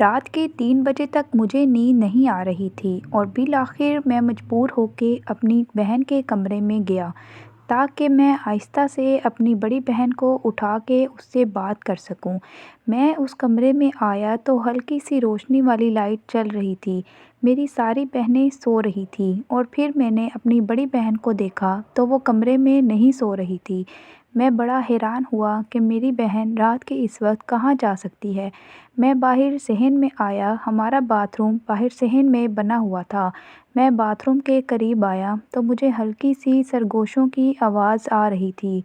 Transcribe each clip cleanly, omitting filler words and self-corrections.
رات کے 3 بجے تک مجھے نیند نہیں آ رہی تھی اور بالآخر میں مجبور ہو کے اپنی بہن کے کمرے میں گیا تاکہ میں آہستہ سے اپنی بڑی بہن کو اٹھا کے اس سے بات کر سکوں۔ میں اس کمرے میں آیا تو ہلکی سی روشنی والی لائٹ چل رہی تھی۔ میری ساری بہنیں سو رہی تھیں اور پھر میں نے اپنی بڑی بہن کو دیکھا تو وہ کمرے میں نہیں سو رہی تھی۔ میں بڑا حیران ہوا کہ میری بہن رات کے اس وقت کہاں جا سکتی ہے۔ میں باہر صحن میں آیا، ہمارا باتھ روم باہر صحن میں بنا ہوا تھا۔ میں باتھ روم کے قریب آیا تو مجھے ہلکی سی سرگوشوں کی آواز آ رہی تھی۔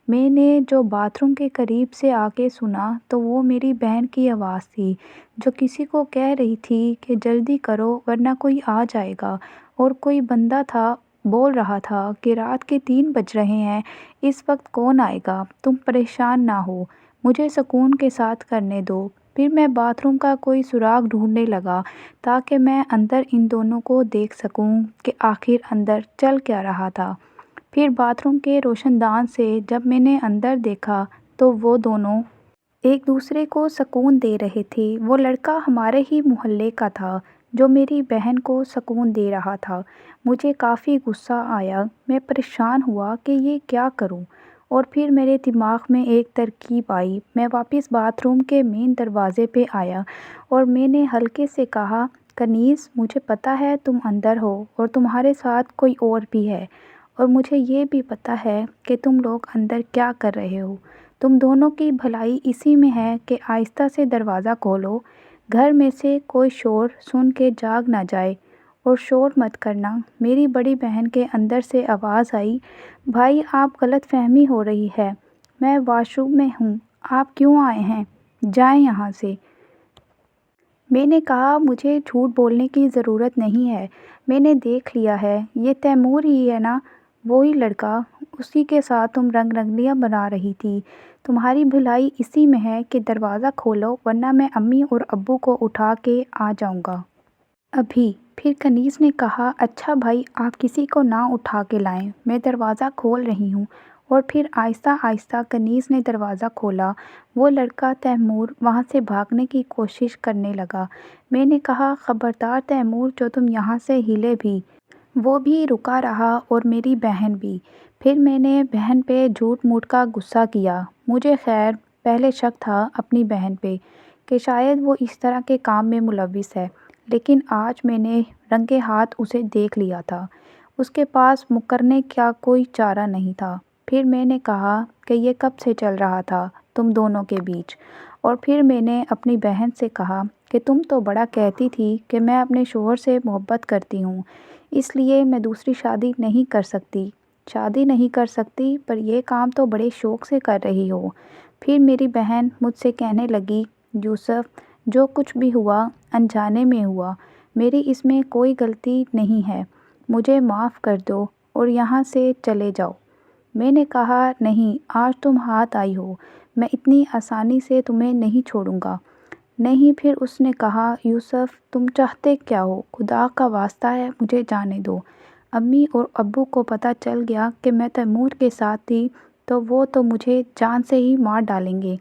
میں نے جو باتھ روم کے قریب سے آ کے سنا تو وہ میری بہن کی آواز تھی جو کسی کو کہہ رہی تھی کہ جلدی کرو ورنہ کوئی آ جائے گا، اور کوئی بندہ تھا بول رہا تھا کہ رات کے 3 بج رہے ہیں، اس وقت کون آئے گا، تم پریشان نہ ہو، مجھے سکون کے ساتھ کرنے دو۔ پھر میں باتھ روم کا کوئی سراغ ڈھونڈنے لگا تاکہ میں اندر ان دونوں کو دیکھ سکوں کہ آخر اندر چل کیا رہا تھا۔ پھر باتھ روم کے روشن دان سے جب میں نے اندر دیکھا تو وہ دونوں ایک دوسرے کو سکون دے رہے تھے۔ وہ لڑکا ہمارے ہی محلے کا تھا جو میری بہن کو سکون دے رہا تھا۔ مجھے کافی غصہ آیا، میں پریشان ہوا کہ یہ کیا کروں، اور پھر میرے دماغ میں ایک ترکیب آئی۔ میں واپس باتھ روم کے مین دروازے پہ آیا اور میں نے ہلکے سے کہا، کنیز، مجھے پتہ ہے تم اندر ہو اور تمہارے ساتھ کوئی اور بھی ہے، اور مجھے یہ بھی پتہ ہے کہ تم لوگ اندر کیا کر رہے ہو۔ تم دونوں کی بھلائی اسی میں ہے کہ آہستہ سے دروازہ کھولو، گھر میں سے کوئی شور سن کے جاگ نہ جائے، اور شور مت کرنا۔ میری بڑی بہن کے اندر سے آواز آئی، بھائی آپ غلط فہمی ہو رہی ہے، میں واش روم میں ہوں، آپ کیوں آئے ہیں، جائیں یہاں سے۔ میں نے کہا، مجھے جھوٹ بولنے کی ضرورت نہیں ہے، میں نے دیکھ لیا ہے، یہ تیمور ہی ہے نا، وہی لڑکا، اسی کے ساتھ تم رنگ رنگلیاں بنا رہی تھی۔ تمہاری بھلائی اسی میں ہے کہ دروازہ کھولو ورنہ میں امی اور ابو کو اٹھا کے آ جاؤں گا ابھی۔ پھر کنیز نے کہا، اچھا بھائی آپ کسی کو نہ اٹھا کے لائیں، میں دروازہ کھول رہی ہوں، اور پھر آہستہ آہستہ کنیز نے دروازہ کھولا۔ وہ لڑکا تیمور وہاں سے بھاگنے کی کوشش کرنے لگا۔ میں نے کہا، خبردار تیمور، جو تم یہاں سے ہلے بھی۔ وہ بھی رکا رہا اور میری بہن بھی۔ پھر میں نے بہن پہ جھوٹ موٹ کا غصہ کیا۔ مجھے خیر پہلے شک تھا اپنی بہن پہ کہ شاید وہ اس طرح کے کام میں ملوث ہے، لیکن آج میں نے رنگے ہاتھ اسے دیکھ لیا تھا، اس کے پاس مکرنے کا کوئی چارہ نہیں تھا۔ پھر میں نے کہا کہ یہ کب سے چل رہا تھا تم دونوں کے بیچ، اور پھر میں نے اپنی بہن سے کہا کہ تم تو بڑا کہتی تھی کہ میں اپنے شوہر سے محبت کرتی ہوں، اس لیے میں دوسری شادی نہیں کر سکتی۔ شادی نہیں کر سکتی پر یہ کام تو بڑے شوق سے کر رہی ہو۔ پھر میری بہن مجھ سے کہنے لگی، یوسف، جو کچھ بھی ہوا انجانے میں ہوا، میری اس میں کوئی غلطی نہیں ہے، مجھے معاف کر دو اور یہاں سے چلے جاؤ۔ میں نے کہا، نہیں، آج تم ہاتھ آئی ہو، میں اتنی آسانی سے تمہیں نہیں چھوڑوں گا۔ نہیں۔ پھر اس نے کہا، یوسف تم چاہتے کیا ہو، خدا کا واسطہ ہے مجھے جانے دو، امی اور ابو کو پتہ چل گیا کہ میں تیمور کے ساتھ تھی تو وہ تو مجھے جان سے ہی مار ڈالیں گے،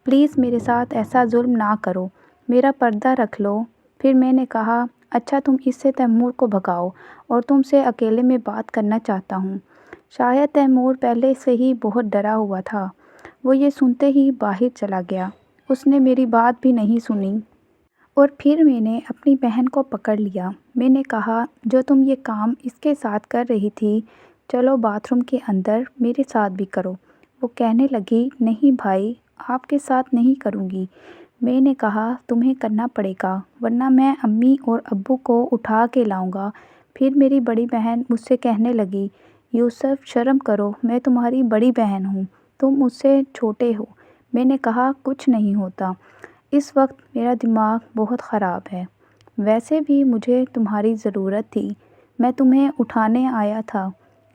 پلیز میرے ساتھ ایسا ظلم نہ کرو، میرا پردہ رکھ لو۔ پھر میں نے کہا، اچھا تم اس سے تیمور کو بھگاؤ اور تم سے اکیلے میں بات کرنا چاہتا ہوں۔ شاید تیمور پہلے سے ہی بہت ڈرا ہوا تھا، وہ یہ سنتے ہی باہر چلا گیا، اس نے میری بات بھی نہیں سنی۔ اور پھر میں نے اپنی بہن کو پکڑ لیا۔ میں نے کہا، جو تم یہ کام اس کے ساتھ کر رہی تھی، چلو باتھ روم کے اندر میرے ساتھ بھی کرو۔ وہ کہنے لگی، نہیں بھائی، آپ کے ساتھ نہیں کروں گی۔ میں نے کہا، تمہیں کرنا پڑے گا ورنہ میں امی اور ابو کو اٹھا کے لاؤں گا۔ پھر میری بڑی بہن مجھ سے کہنے لگی، یوسف شرم کرو، میں تمہاری بڑی بہن ہوں، تم مجھ سے چھوٹے ہو۔ میں نے کہا، کچھ نہیں ہوتا، اس وقت میرا دماغ بہت خراب ہے، ویسے بھی مجھے تمہاری ضرورت تھی، میں تمہیں اٹھانے آیا تھا،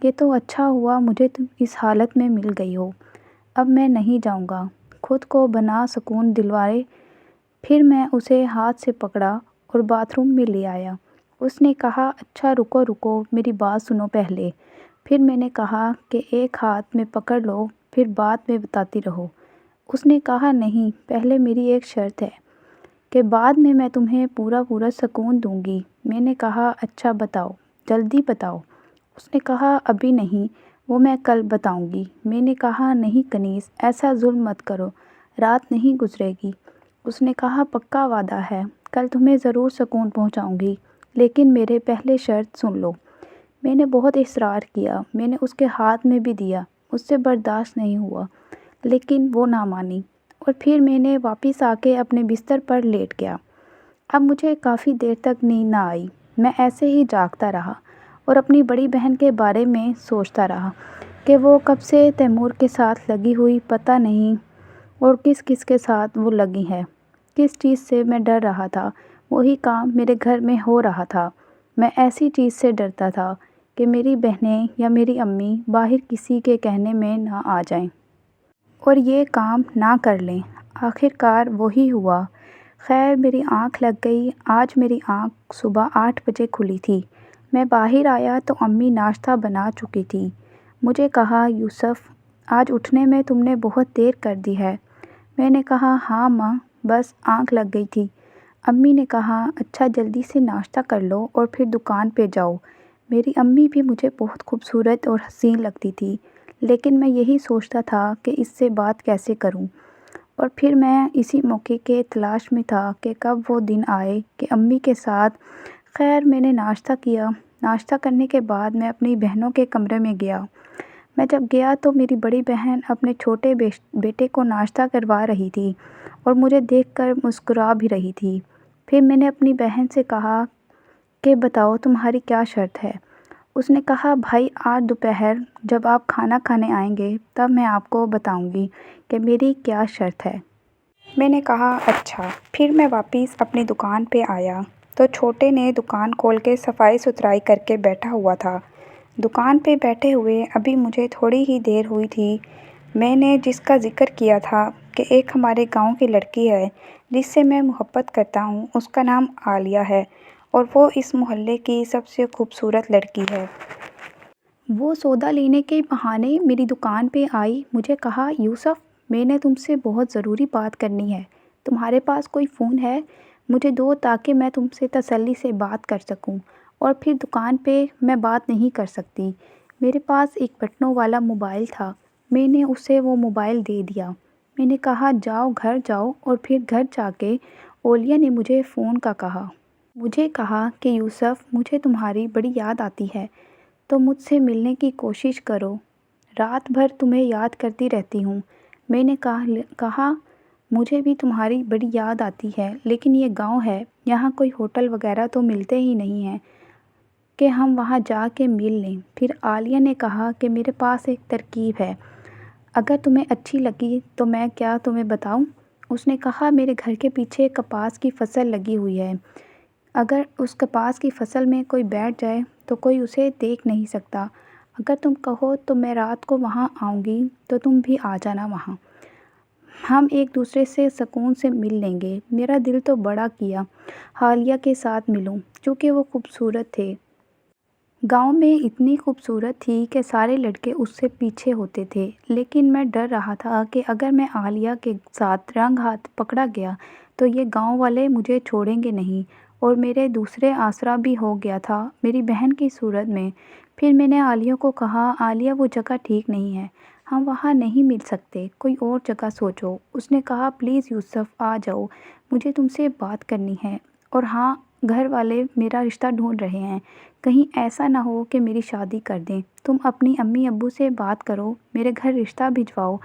یہ تو اچھا ہوا مجھے تم اس حالت میں مل گئی ہو، اب میں نہیں جاؤں گا، خود کو بنا سکون دلوائے۔ پھر میں اسے ہاتھ سے پکڑا اور باتھ روم میں لے آیا۔ اس نے کہا، اچھا رکو رکو، میری بات سنو پہلے۔ پھر میں نے کہا کہ ایک ہاتھ میں پکڑ لو پھر بعد میں بتاتی رہو۔ اس نے کہا، نہیں، پہلے میری ایک شرط ہے کہ بعد میں تمہیں پورا سکون دوں گی۔ میں نے کہا اچھا بتاؤ، جلدی بتاؤ۔ اس نے کہا ابھی نہیں، وہ میں کل بتاؤں گی۔ میں نے کہا نہیں کنیز، ایسا ظلم مت کرو، رات نہیں گزرے گی۔ اس نے کہا پکا وعدہ ہے، کل تمہیں ضرور سکون پہنچاؤں گی، لیکن میرے پہلے شرط سن لو۔ میں نے بہت اصرار کیا، میں نے اس کے ہاتھ میں بھی دیا، مجھ سے برداشت نہیں ہوا، لیکن وہ نہ مانی، اور پھر میں نے واپس آ کے اپنے بستر پر لیٹ گیا۔ اب مجھے کافی دیر تک نیند نہ آئی۔ میں ایسے ہی جاگتا رہا اور اپنی بڑی بہن کے بارے میں سوچتا رہا کہ وہ کب سے تیمور کے ساتھ لگی ہوئی پتہ نہیں، اور کس کے ساتھ وہ لگی ہے۔ کس چیز سے میں ڈر رہا تھا، وہی کام میرے گھر میں ہو رہا تھا۔ میں ایسی چیز سے ڈرتا تھا کہ میری بہنیں یا میری امی باہر کسی کے کہنے میں نہ آ جائیں اور یہ کام نہ کر لیں۔ آخر کار وہی ہوا۔ خیر میری آنکھ لگ گئی۔ آج میری آنکھ صبح 8 بجے کھلی تھی۔ میں باہر آیا تو امی ناشتہ بنا چکی تھی۔ مجھے کہا یوسف، آج اٹھنے میں تم نے بہت دیر کر دی ہے۔ میں نے کہا ہاں ماں، بس آنکھ لگ گئی تھی۔ امی نے کہا اچھا جلدی سے ناشتہ کر لو اور پھر دکان پہ جاؤ۔ میری امی بھی مجھے بہت خوبصورت اور حسین لگتی تھی، لیکن میں یہی سوچتا تھا کہ اس سے بات کیسے کروں، اور پھر میں اسی موقع کے تلاش میں تھا کہ کب وہ دن آئے کہ امی کے ساتھ۔ خیر میں نے ناشتہ کیا۔ ناشتہ کرنے کے بعد میں اپنی بہنوں کے کمرے میں گیا۔ میں جب گیا تو میری بڑی بہن اپنے چھوٹے بیٹے کو ناشتہ کروا رہی تھی اور مجھے دیکھ کر مسکرا بھی رہی تھی۔ پھر میں نے اپنی بہن سے کہا کہ بتاؤ تمہاری کیا شرط ہے؟ اس نے کہا بھائی آج دوپہر جب آپ کھانا کھانے آئیں گے تب میں آپ کو بتاؤں گی کہ میری کیا شرط ہے۔ میں نے کہا اچھا۔ پھر میں واپس اپنی دکان پہ آیا تو چھوٹے نے دکان کھول کے صفائی ستھرائی کر کے بیٹھا ہوا تھا۔ دکان پہ بیٹھے ہوئے ابھی مجھے تھوڑی ہی دیر ہوئی تھی، میں نے جس کا ذکر کیا تھا کہ ایک ہمارے گاؤں کی لڑکی ہے جس سے میں محبت کرتا ہوں، اس کا نام عالیہ ہے اور وہ اس محلے کی سب سے خوبصورت لڑکی ہے۔ وہ سودا لینے کے بہانے میری دکان پہ آئی۔ مجھے کہا یوسف، میں نے تم سے بہت ضروری بات کرنی ہے، تمہارے پاس کوئی فون ہے؟ مجھے دو تاکہ میں تم سے تسلی سے بات کر سکوں، اور پھر دکان پہ میں بات نہیں کر سکتی۔ میرے پاس ایک بٹنوں والا موبائل تھا، میں نے اسے وہ موبائل دے دیا۔ میں نے کہا جاؤ گھر جاؤ، اور پھر گھر جا کے اولیہ نے مجھے فون کا کہا۔ مجھے کہا کہ یوسف مجھے تمہاری بڑی یاد آتی ہے، تو مجھ سے ملنے کی کوشش کرو، رات بھر تمہیں یاد کرتی رہتی ہوں۔ میں نے کہا مجھے بھی تمہاری بڑی یاد آتی ہے، لیکن یہ گاؤں ہے، یہاں کوئی ہوٹل وغیرہ تو ملتے ہی نہیں ہیں کہ ہم وہاں جا کے مل لیں۔ پھر عالیہ نے کہا کہ میرے پاس ایک ترکیب ہے، اگر تمہیں اچھی لگی تو میں کیا تمہیں بتاؤں؟ اس نے کہا میرے گھر کے پیچھے کپاس کی فصل لگی ہوئی ہے، اگر اس کپاس کی فصل میں کوئی بیٹھ جائے تو کوئی اسے دیکھ نہیں سکتا۔ اگر تم کہو تو میں رات کو وہاں آؤں گی تو تم بھی آ جانا وہاں، ہم ایک دوسرے سے سکون سے مل لیں گے۔ میرا دل تو بڑا کیا عالیہ کے ساتھ ملوں، چونکہ وہ خوبصورت تھے۔ گاؤں میں اتنی خوبصورت تھی کہ سارے لڑکے اس سے پیچھے ہوتے تھے، لیکن میں ڈر رہا تھا کہ اگر میں عالیہ کے ساتھ رنگ ہاتھ پکڑا گیا تو یہ گاؤں والے مجھے چھوڑیں گے نہیں، اور میرے دوسرے آسرا بھی ہو گیا تھا میری بہن کی صورت میں۔ پھر میں نے عالیہ کو کہا عالیہ وہ جگہ ٹھیک نہیں ہے، ہم وہاں نہیں مل سکتے، کوئی اور جگہ سوچو۔ اس نے کہا پلیز یوسف آ جاؤ، مجھے تم سے بات کرنی ہے، اور ہاں گھر والے میرا رشتہ ڈھونڈ رہے ہیں، کہیں ایسا نہ ہو کہ میری شادی کر دیں، تم اپنی امی ابو سے بات کرو، میرے گھر رشتہ بھجواؤ۔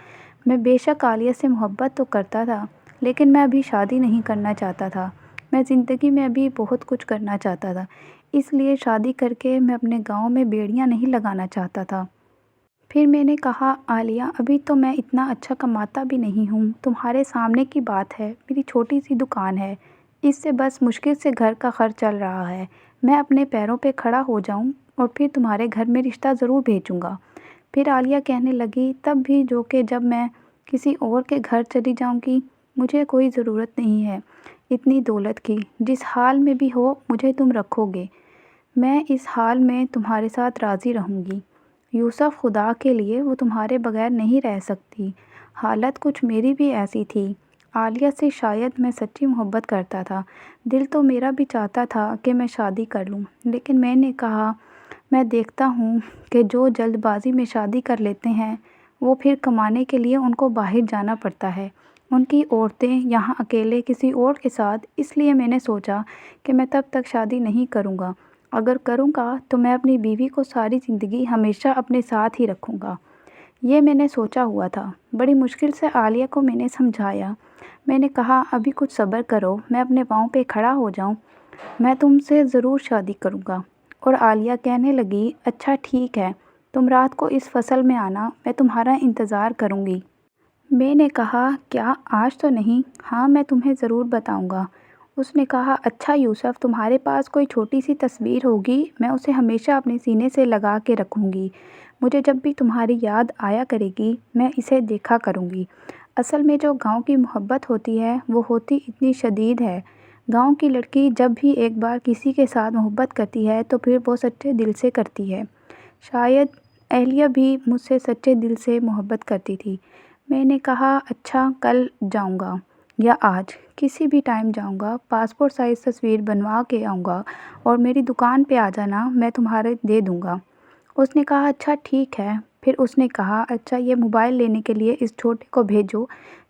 میں بے شک عالیہ سے محبت تو کرتا تھا، لیکن میں ابھی شادی نہیں کرنا چاہتا تھا، میں زندگی میں ابھی بہت کچھ کرنا چاہتا تھا، اس لیے شادی کر کے میں اپنے گاؤں میں بیڑیاں نہیں لگانا چاہتا تھا۔ پھر میں نے کہا عالیہ ابھی تو میں اتنا اچھا کماتا بھی نہیں ہوں، تمہارے سامنے کی بات ہے، میری چھوٹی سی دکان ہے، اس سے بس مشکل سے گھر کا خرچ چل رہا ہے، میں اپنے پیروں پہ کھڑا ہو جاؤں اور پھر تمہارے گھر میں رشتہ ضرور بھیجوں گا۔ پھر عالیہ کہنے لگی تب بھی جو کہ جب میں کسی اور کے گھر چلی جاؤں گی، مجھے کوئی ضرورت نہیں ہے اتنی دولت کی، جس حال میں بھی ہو مجھے تم رکھو گے، میں اس حال میں تمہارے ساتھ راضی رہوں گی۔ یوسف خدا کے لیے وہ تمہارے بغیر نہیں رہ سکتی، حالت کچھ میری بھی ایسی تھی، عالیہ سے شاید میں سچی محبت کرتا تھا۔ دل تو میرا بھی چاہتا تھا کہ میں شادی کر لوں، لیکن میں نے کہا میں دیکھتا ہوں کہ جو جلد بازی میں شادی کر لیتے ہیں وہ پھر کمانے کے لیے ان کو باہر جانا پڑتا ہے، ان کی عورتیں یہاں اکیلے کسی اور کے ساتھ۔ اس لیے میں نے سوچا کہ میں تب تک شادی نہیں کروں گا، اگر کروں گا تو میں اپنی بیوی کو ساری زندگی ہمیشہ اپنے ساتھ ہی رکھوں گا۔ یہ میں نے سوچا ہوا تھا۔ بڑی مشکل سے عالیہ کو میں نے سمجھایا۔ میں نے کہا ابھی کچھ صبر کرو، میں اپنے پاؤں پہ کھڑا ہو جاؤں، میں تم سے ضرور شادی کروں گا۔ اور عالیہ کہنے لگی اچھا ٹھیک ہے، تم رات کو اس فصل میں آنا، میں تمہارا انتظار کروں گی۔ میں نے کہا کیا آج تو نہیں؟ ہاں میں تمہیں ضرور بتاؤں گا۔ اس نے کہا اچھا یوسف، تمہارے پاس کوئی چھوٹی سی تصویر ہوگی، میں اسے ہمیشہ اپنے سینے سے لگا کے رکھوں گی، مجھے جب بھی تمہاری یاد آیا کرے گی میں اسے دیکھا کروں گی۔ اصل میں جو گاؤں کی محبت ہوتی ہے وہ ہوتی اتنی شدید ہے۔ گاؤں کی لڑکی جب بھی ایک بار کسی کے ساتھ محبت کرتی ہے تو پھر وہ سچے دل سے کرتی ہے۔ شاید اہلیہ بھی مجھ سے سچے دل سے محبت کرتی تھی۔ میں نے کہا اچھا کل جاؤں گا یا آج، کسی بھی ٹائم جاؤں گا، پاسپورٹ سائز تصویر بنوا کے آؤں گا اور میری دکان پہ آ جانا، میں تمہارے دے دوں گا۔ اس نے کہا اچھا ٹھیک ہے۔ پھر اس نے کہا اچھا یہ موبائل لینے کے لیے اس چھوٹے کو بھیجو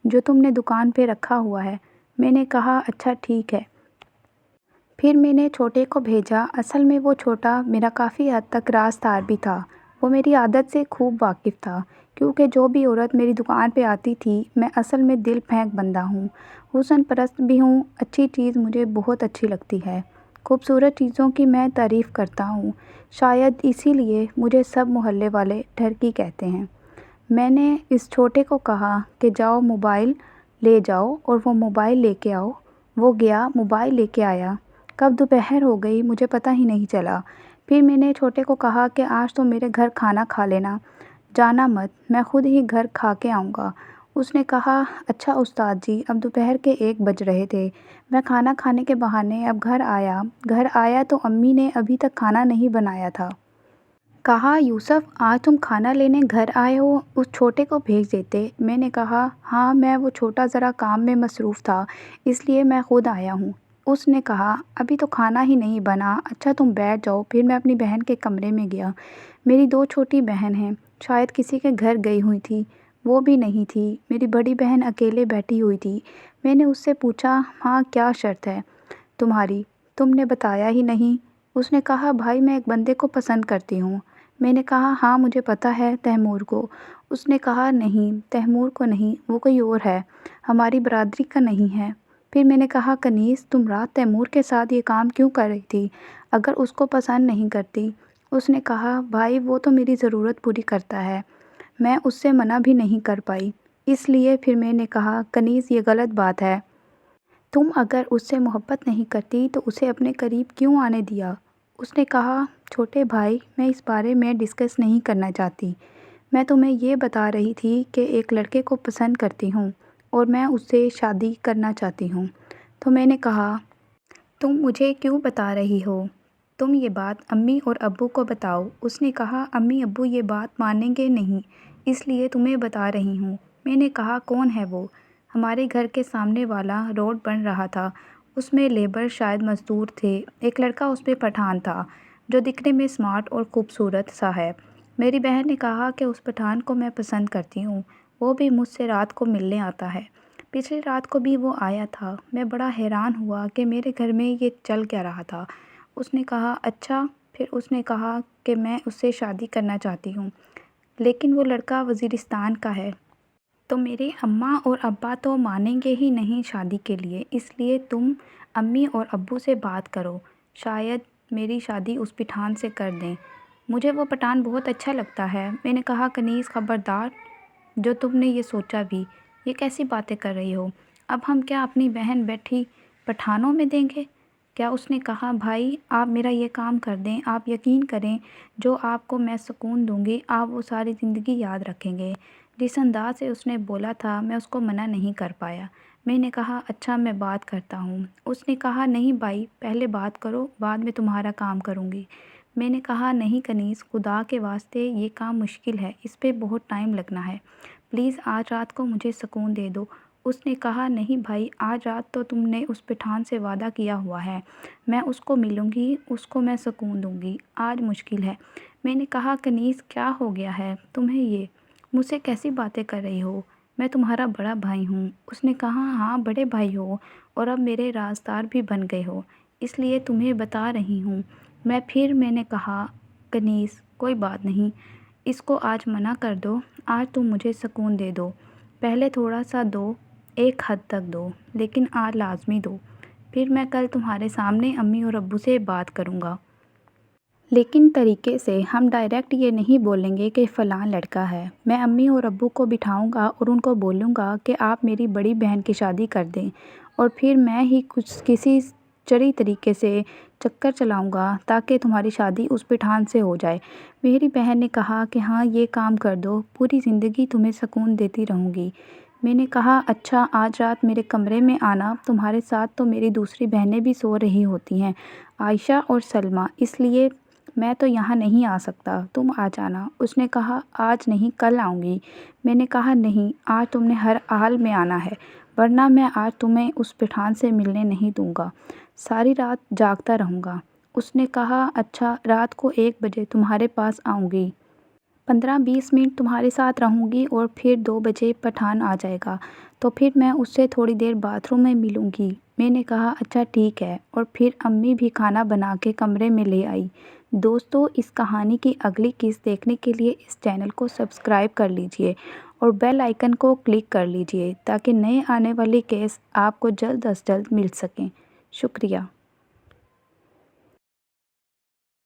جو تم نے دکان پہ رکھا ہوا ہے۔ میں نے کہا اچھا ٹھیک ہے۔ پھر میں نے چھوٹے کو بھیجا۔ اصل میں وہ چھوٹا میرا کافی حد تک رازدار بھی تھا، وہ میری عادت سے خوب واقف تھا، کیونکہ جو بھی عورت میری دکان پہ آتی تھی میں اصل میں دل پھینک بندہ ہوں، حسن پرست بھی ہوں، اچھی چیز مجھے بہت اچھی لگتی ہے، خوبصورت چیزوں کی میں تعریف کرتا ہوں، شاید اسی لیے مجھے سب محلے والے ٹھرکی کہتے ہیں۔ میں نے اس چھوٹے کو کہا کہ جاؤ موبائل لے جاؤ اور وہ موبائل لے کے آؤ۔ وہ گیا، موبائل لے کے آیا۔ کب دوپہر ہو گئی مجھے پتہ ہی نہیں چلا۔ پھر میں نے چھوٹے کو کہا کہ آج تو میرے گھر کھانا کھا لینا، جانا مت، میں خود ہی گھر کھا کے آؤں گا۔ اس نے کہا اچھا استاد جی، اب دوپہر کے 1 بج رہے تھے، میں کھانا کھانے کے بہانے اب گھر آیا تو امی نے ابھی تک کھانا نہیں بنایا تھا۔ کہا یوسف آج تم کھانا لینے گھر آئے ہو، اس چھوٹے کو بھیج دیتے۔ میں نے کہا ہاں میں وہ چھوٹا ذرا کام میں مصروف تھا اس لیے میں خود آیا ہوں۔ اس نے کہا ابھی تو کھانا ہی نہیں بنا، اچھا تم بیٹھ جاؤ۔ پھر میں اپنی بہن کے کمرے میں گیا۔ میری 2 چھوٹی بہن ہیں، شاید کسی کے گھر گئی ہوئی تھی، وہ بھی نہیں تھی، میری بڑی بہن اکیلے بیٹھی ہوئی تھی۔ میں نے اس سے پوچھا ہاں کیا شرط ہے تمہاری، تم نے بتایا ہی نہیں۔ اس نے کہا بھائی میں ایک بندے کو پسند کرتی ہوں۔ میں نے کہا ہاں مجھے پتہ ہے، تیمور کو۔ اس نے کہا نہیں تیمور کو نہیں، وہ کوئی اور ہے، ہماری برادری کا نہیں ہے۔ پھر میں نے کہا کنیز تم رات تیمور کے ساتھ یہ کام کیوں کر رہی تھی اگر اس کو پسند نہیں کرتی؟ اس نے کہا بھائی وہ تو میری ضرورت پوری کرتا ہے، میں اس سے منع بھی نہیں کر پائی، اس لیے پھر میں نے کہا کنیز یہ غلط بات ہے، تم اگر اس سے محبت نہیں کرتی تو اسے اپنے قریب کیوں آنے دیا؟ اس نے کہا چھوٹے بھائی میں اس بارے میں ڈسکس نہیں کرنا چاہتی، میں تمہیں یہ بتا رہی تھی کہ ایک لڑکے کو پسند کرتی ہوں اور میں اس سے شادی کرنا چاہتی ہوں۔ تو میں نے کہا تم مجھے کیوں بتا رہی ہو؟ تم یہ بات امی اور ابو کو بتاؤ۔ اس نے کہا امی ابو یہ بات مانیں گے نہیں، اس لیے تمہیں بتا رہی ہوں۔ میں نے کہا کون ہے وہ؟ ہمارے گھر کے سامنے والا روڈ بن رہا تھا، اس میں لیبر شاید مزدور تھے، ایک لڑکا اس پہ پٹھان تھا جو دکھنے میں اسمارٹ اور خوبصورت سا ہے۔ میری بہن نے کہا کہ اس پٹھان کو میں پسند کرتی ہوں، وہ بھی مجھ سے رات کو ملنے آتا ہے، پچھلی رات کو بھی وہ آیا تھا۔ میں بڑا حیران ہوا کہ میرے گھر میں یہ چل کیا رہا تھا۔ اس نے کہا اچھا، پھر اس نے کہا کہ میں اس سے شادی کرنا چاہتی ہوں، لیکن وہ لڑکا وزیرستان کا ہے، تو میرے اماں اور ابا تو مانیں گے ہی نہیں شادی کے لیے، اس لیے تم امی اور ابو سے بات کرو، شاید میری شادی اس پٹھان سے کر دیں، مجھے وہ پٹھان بہت اچھا لگتا ہے۔ میں نے کہا کنیز خبردار جو تم نے یہ سوچا بھی، یہ کیسی باتیں کر رہی ہو، اب ہم کیا اپنی بہن بیٹھی پٹھانوں میں دیں گے کیا؟ اس نے کہا بھائی آپ میرا یہ کام کر دیں، آپ یقین کریں جو آپ کو میں سکون دوں گی آپ وہ ساری زندگی یاد رکھیں گے۔ جس انداز سے اس نے بولا تھا میں اس کو منع نہیں کر پایا۔ میں نے کہا اچھا میں بات کرتا ہوں۔ اس نے کہا نہیں بھائی پہلے بات کرو، بعد میں تمہارا کام کروں گی۔ میں نے کہا نہیں کنیز خدا کے واسطے یہ کام مشکل ہے، اس پہ بہت ٹائم لگنا ہے، پلیز آج رات کو مجھے سکون دے دو۔ اس نے کہا نہیں بھائی، آج رات تو تم نے اس پٹھان سے وعدہ کیا ہوا ہے، میں اس کو ملوں گی، اس کو میں سکون دوں گی، آج مشکل ہے۔ میں نے کہا کنیز کیا ہو گیا ہے تمہیں، یہ مجھ سے کیسی باتیں کر رہی ہو، میں تمہارا بڑا بھائی ہوں۔ اس نے کہا ہاں بڑے بھائی ہو اور اب میرے رازدار بھی بن گئے ہو، اس لیے تمہیں بتا رہی ہوں۔ میں نے کہا کنیز کوئی بات نہیں، اس کو آج منع کر دو، آج تم مجھے سکون دے دو، پہلے تھوڑا سا دو، ایک حد تک دو، لیکن آج لازمی دو، پھر میں کل تمہارے سامنے امی اور ابو سے بات کروں گا۔ لیکن طریقے سے، ہم ڈائریکٹ یہ نہیں بولیں گے کہ فلاں لڑکا ہے۔ میں امی اور ابو کو بٹھاؤں گا اور ان کو بولوں گا کہ آپ میری بڑی بہن کی شادی کر دیں، اور پھر میں ہی کسی چڑی طریقے سے چکر چلاؤں گا تاکہ تمہاری شادی اس پٹھان سے ہو جائے۔ میری بہن نے کہا کہ ہاں یہ کام کر دو، پوری زندگی تمہیں سکون دیتی رہوں گی۔ میں نے کہا اچھا آج رات میرے کمرے میں آنا، تمہارے ساتھ تو میری دوسری بہنیں بھی سو رہی ہوتی ہیں، عائشہ اور سلمیٰ، اس لیے میں تو یہاں نہیں آ سکتا، تم آ جانا۔ اس نے کہا آج نہیں کل آؤں گی۔ میں نے کہا نہیں، آج تم نے ہر حال میں آنا ہے، ورنہ میں آج تمہیں اس پٹھان سے ملنے نہیں دوں گا، ساری رات جاگتا رہوں گا۔ اس نے کہا اچھا رات کو 1 بجے تمہارے پاس آؤں گی، 15-20 منٹ تمہارے ساتھ رہوں گی اور پھر 2 بجے پٹھان آ جائے گا، تو پھر میں اس سے تھوڑی دیر باتھ روم میں ملوں گی۔ میں نے کہا اچھا ٹھیک ہے، اور پھر امی بھی کھانا بنا کے کمرے میں لے آئی۔ دوستو، اس کہانی کی اگلی قسط دیکھنے کے لیے اس چینل کو سبسکرائب کر لیجئے اور بیل آئیکن کو کلک کر لیجئے تاکہ نئے آنے والے کیس آپ کو جلد از جلد مل سکیں۔ شکریہ۔